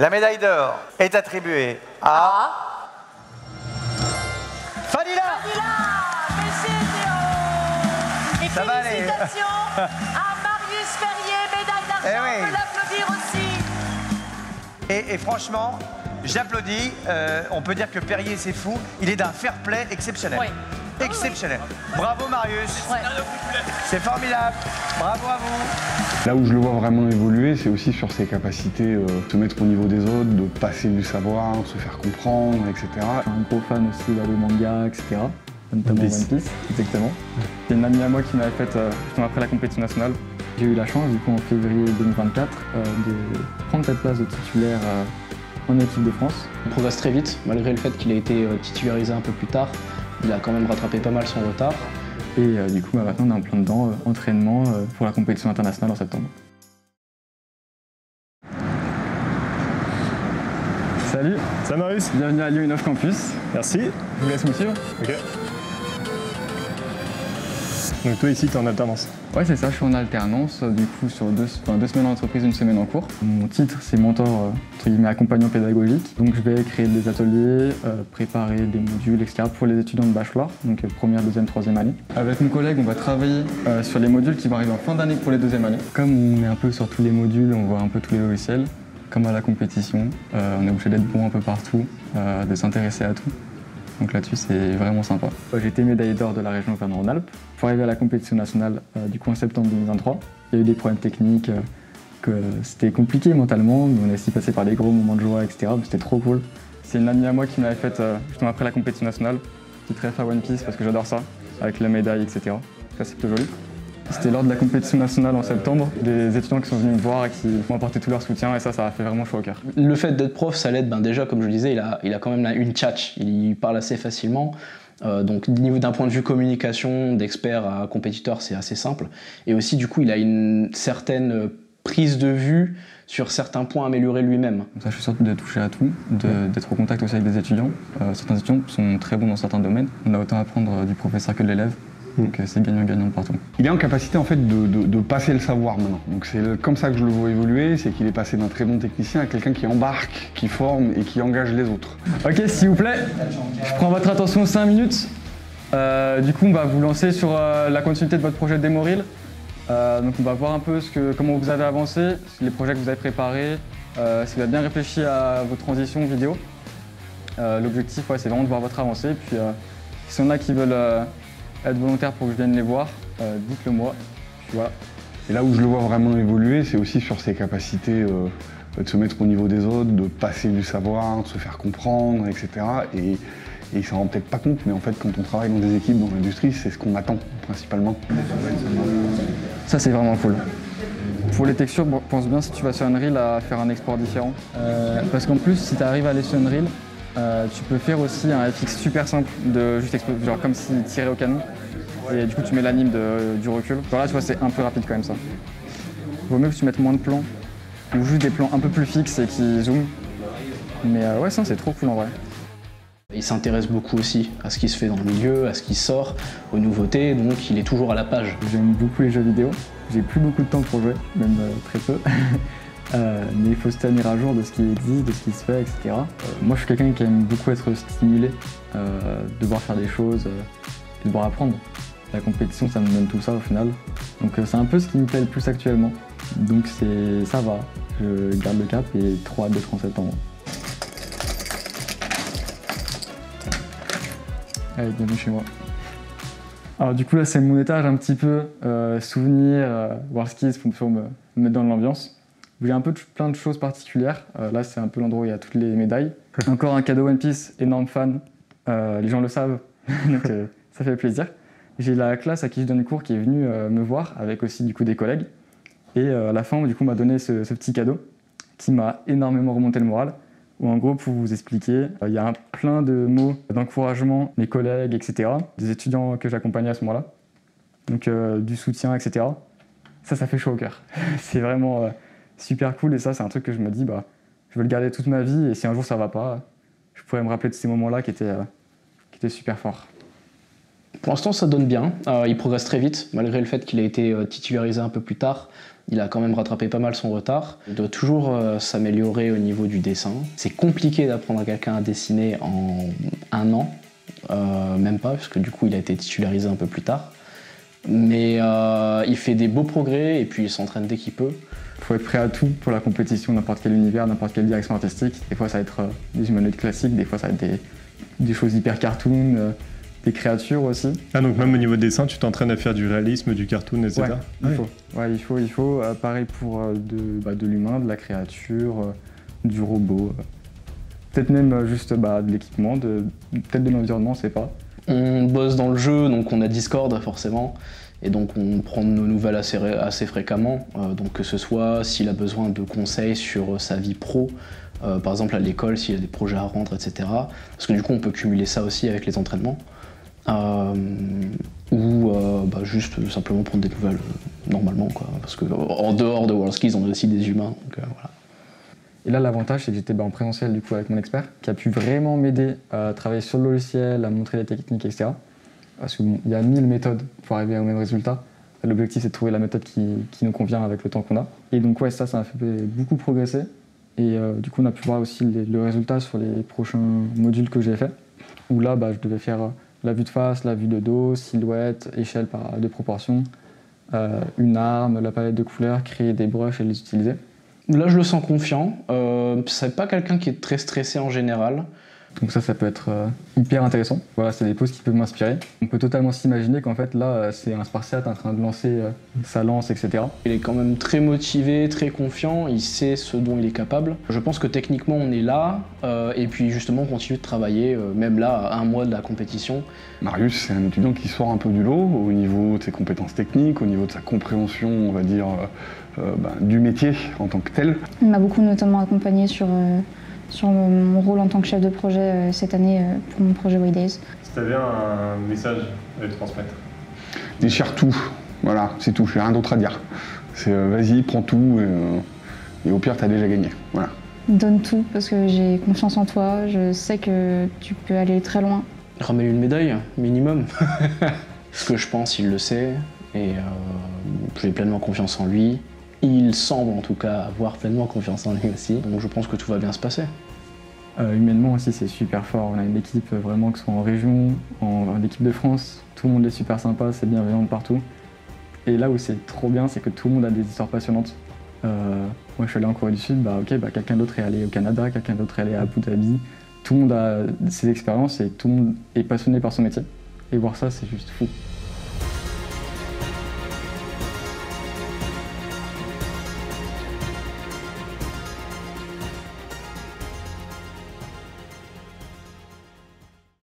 La médaille d'or est attribuée à... Fadila. Et Ça va aller. félicitations à Marius Ferrier, médaille d'argent, Eh oui. on peut l'applaudir aussi. Et franchement, j'applaudis. On peut dire que Perrier, c'est fou. Il est d'un fair play exceptionnel. Oui. Exceptionnel. Bravo Marius. Ouais. C'est formidable. Bravo à vous. Là où je le vois vraiment évoluer, c'est aussi sur ses capacités de se mettre au niveau des autres, de passer du savoir, se faire comprendre, etc. Je suis un gros fan aussi de manga, etc. Notamment One Piece, exactement. C'est une amie à moi qui m'avait fait justement après la compétition nationale. J'ai eu la chance, du coup, en février 2024, de prendre cette place de titulaire en équipe de France. Il progresse très vite, malgré le fait qu'il ait été titularisé un peu plus tard. Il a quand même rattrapé pas mal son retard. Et du coup, maintenant, on est en plein dedans, entraînement pour la compétition internationale en septembre. Salut, Salut Marius. bienvenue à Lyon Innov Campus. Merci. Je vous laisse me suivre. Ok. Donc toi ici, tu es en alternance. Ouais, c'est ça, je suis en alternance, du coup, sur deux semaines en entreprise, une semaine en cours. Mon titre, c'est mentor, entre guillemets, accompagnant pédagogique. Donc je vais créer des ateliers, préparer des modules, etc. pour les étudiants de bachelor, donc première, deuxième, troisième année. Avec mon collègue, on va travailler sur les modules qui vont arriver en fin d'année pour les deuxièmes années. Comme on est un peu sur tous les modules, on voit un peu tous les logiciels, comme à la compétition, on est obligé d'être bon un peu partout, de s'intéresser à tout. Donc là-dessus, c'est vraiment sympa. J'ai été médaillé d'or de la région Auvergne-Rhône-Alpes. Pour arriver à la compétition nationale, du coup en septembre 2023, il y a eu des problèmes techniques, que c'était compliqué mentalement, mais on a aussi passé par des gros moments de joie, etc. C'était trop cool. C'est une amie à moi qui m'avait fait, justement après la compétition nationale, qui très fan One Piece parce que j'adore ça, avec la médaille, etc. Ça, c'est plutôt joli. C'était lors de la compétition nationale en septembre, des étudiants qui sont venus me voir et qui m'ont apporté tout leur soutien et ça a fait vraiment chaud au cœur. Le fait d'être prof, ça l'aide, déjà comme je le disais, il a quand même une tchatch, il parle assez facilement. Donc d'un point de vue communication, d'expert à compétiteur, c'est assez simple. Et aussi du coup, il a une certaine prise de vue sur certains points à améliorer lui-même. Ça, je suis sûr de toucher à tout, d'être au contact aussi avec des étudiants. Certains étudiants sont très bons dans certains domaines. On a autant à apprendre du professeur que de l'élève. Donc c'est gagnant-gagnant partout. Il est en capacité en fait de passer le savoir maintenant. Donc c'est comme ça que je le vois évoluer, c'est qu'il est passé d'un très bon technicien à quelqu'un qui embarque, qui forme et qui engage les autres. Ok, s'il vous plaît, je prends votre attention 5 minutes. Du coup, on va vous lancer sur la continuité de votre projet de démo reel. Donc on va voir un peu comment vous avez avancé, les projets que vous avez préparés, si vous avez bien réfléchi à vos transitions vidéo. L'objectif, c'est vraiment de voir votre avancée. Puis s'il y en a qui veulent être volontaires pour que je vienne les voir, dites-le moi. Puis voilà. Et là où je le vois vraiment évoluer, c'est aussi sur ses capacités de se mettre au niveau des autres, de passer du savoir, de se faire comprendre, etc. Et il s'en rend peut-être pas compte, mais en fait, quand on travaille dans des équipes, dans l'industrie, c'est ce qu'on attend principalement. Ça, c'est vraiment cool. Pour les textures, pense bien si tu vas sur Unreal à faire un export différent. Parce qu'en plus, si tu arrives à aller sur Unreal, tu peux faire aussi un FX super simple, de juste exploser, genre comme s'il tirait au canon. Et du coup, tu mets l'anime du recul. Genre là, tu vois, c'est un peu rapide quand même ça. Vaut mieux que tu mettes moins de plans, ou juste des plans un peu plus fixes et qui zooment. Mais ouais, ça, c'est trop cool en vrai. Il s'intéresse beaucoup aussi à ce qui se fait dans le milieu, à ce qui sort, aux nouveautés, donc il est toujours à la page. J'aime beaucoup les jeux vidéo. J'ai plus beaucoup de temps pour jouer, même très peu. Mais il faut se tenir à jour de ce qui existe, de ce qui se fait, etc. Moi, je suis quelqu'un qui aime beaucoup être stimulé, devoir faire des choses, devoir apprendre. La compétition, ça me donne tout ça au final. Donc c'est un peu ce qui me plaît le plus actuellement. Donc ça va, je garde le cap et trop hâte d'être en septembre. Allez, bienvenue chez moi. Alors du coup là, c'est mon étage un petit peu souvenir, voir ce qu'il faut me mettre dans l'ambiance. J'ai un peu plein de choses particulières. Là, c'est un peu l'endroit où il y a toutes les médailles. Encore un cadeau One Piece, énorme fan. Les gens le savent, donc ça fait plaisir. J'ai la classe à qui je donne le cours qui est venue me voir, avec aussi du coup des collègues. Et à la fin, du coup, on m'a donné ce petit cadeau qui m'a énormément remonté le moral. Où en gros, pour vous expliquer, il y a plein de mots d'encouragement, mes collègues, etc. Des étudiants que j'accompagnais à ce moment-là. Donc du soutien, etc. Ça fait chaud au cœur. C'est vraiment super cool et ça, c'est un truc que je me dis, je veux le garder toute ma vie et si un jour ça va pas, je pourrais me rappeler de ces moments-là qui étaient super forts. Pour l'instant, ça donne bien. Il progresse très vite, malgré le fait qu'il a été titularisé un peu plus tard. Il a quand même rattrapé pas mal son retard. Il doit toujours s'améliorer au niveau du dessin. C'est compliqué d'apprendre à quelqu'un à dessiner en 1 an, même pas, parce que du coup il a été titularisé un peu plus tard. Mais il fait des beaux progrès et puis il s'entraîne dès qu'il peut. Il faut être prêt à tout pour la compétition, n'importe quel univers, n'importe quelle direction artistique. Des fois ça va être des humanoïdes classiques, des fois ça va être des choses hyper cartoon, des créatures aussi. Ah, donc même au niveau de dessin, tu t'entraînes à faire du réalisme, du cartoon, etc. Il faut. Pareil pour de l'humain, de la créature, du robot. Peut-être même juste de l'équipement, peut-être de l'environnement, on sait pas. On bosse dans le jeu, donc on a Discord forcément, et donc on prend nos nouvelles assez fréquemment. Donc que ce soit s'il a besoin de conseils sur sa vie pro, par exemple à l'école, s'il a des projets à rendre, etc. Parce que du coup on peut cumuler ça aussi avec les entraînements. Ou juste simplement prendre des nouvelles normalement, quoi. Parce qu'en dehors de WorldSkills, on a aussi des humains, donc voilà. Et là, l'avantage, c'est que j'étais en présentiel du coup avec mon expert, qui a pu vraiment m'aider à travailler sur le logiciel, à montrer les techniques, etc. Parce qu'il y a 1000 méthodes pour arriver au même résultat. L'objectif, c'est de trouver la méthode qui nous convient avec le temps qu'on a. Et donc, ouais, ça m'a fait beaucoup progresser. Et du coup, on a pu voir aussi le résultat sur les prochains modules que j'ai faits. Où là, je devais faire la vue de face, la vue de dos, silhouette, échelle de proportion, une arme, la palette de couleurs, créer des brushes et les utiliser. Là, je le sens confiant. C'est pas quelqu'un qui est très stressé en général. Donc ça peut être hyper intéressant. Voilà, c'est des poses qui peuvent m'inspirer. On peut totalement s'imaginer qu'en fait, là, c'est un Spartiate en train de lancer sa lance, etc. Il est quand même très motivé, très confiant. Il sait ce dont il est capable. Je pense que techniquement, on est là. Et puis justement, on continue de travailler, même là, à 1 mois de la compétition. Marius, c'est un étudiant qui sort un peu du lot au niveau de ses compétences techniques, au niveau de sa compréhension, on va dire, du métier en tant que tel. Il m'a beaucoup notamment accompagné sur mon rôle en tant que chef de projet cette année pour mon projet Way Days. Si tu avais un message à lui transmettre. Déchire tout, voilà, c'est tout, j'ai rien d'autre à dire. C'est vas-y, prends tout et au pire t'as déjà gagné, voilà. Donne tout parce que j'ai confiance en toi, je sais que tu peux aller très loin. Ramène une médaille, minimum. Ce que je pense, il le sait et j'ai pleinement confiance en lui. Il semble en tout cas avoir pleinement confiance en lui aussi, donc je pense que tout va bien se passer. Humainement aussi, c'est super fort. On a une équipe vraiment, que ce soit en région, en équipe de France, tout le monde est super sympa, c'est bienveillant de partout. Et là où c'est trop bien, c'est que tout le monde a des histoires passionnantes. Moi, je suis allé en Corée du Sud, quelqu'un d'autre est allé au Canada, quelqu'un d'autre est allé à Abu Dhabi. Tout le monde a ses expériences et tout le monde est passionné par son métier. Et voir ça, c'est juste fou.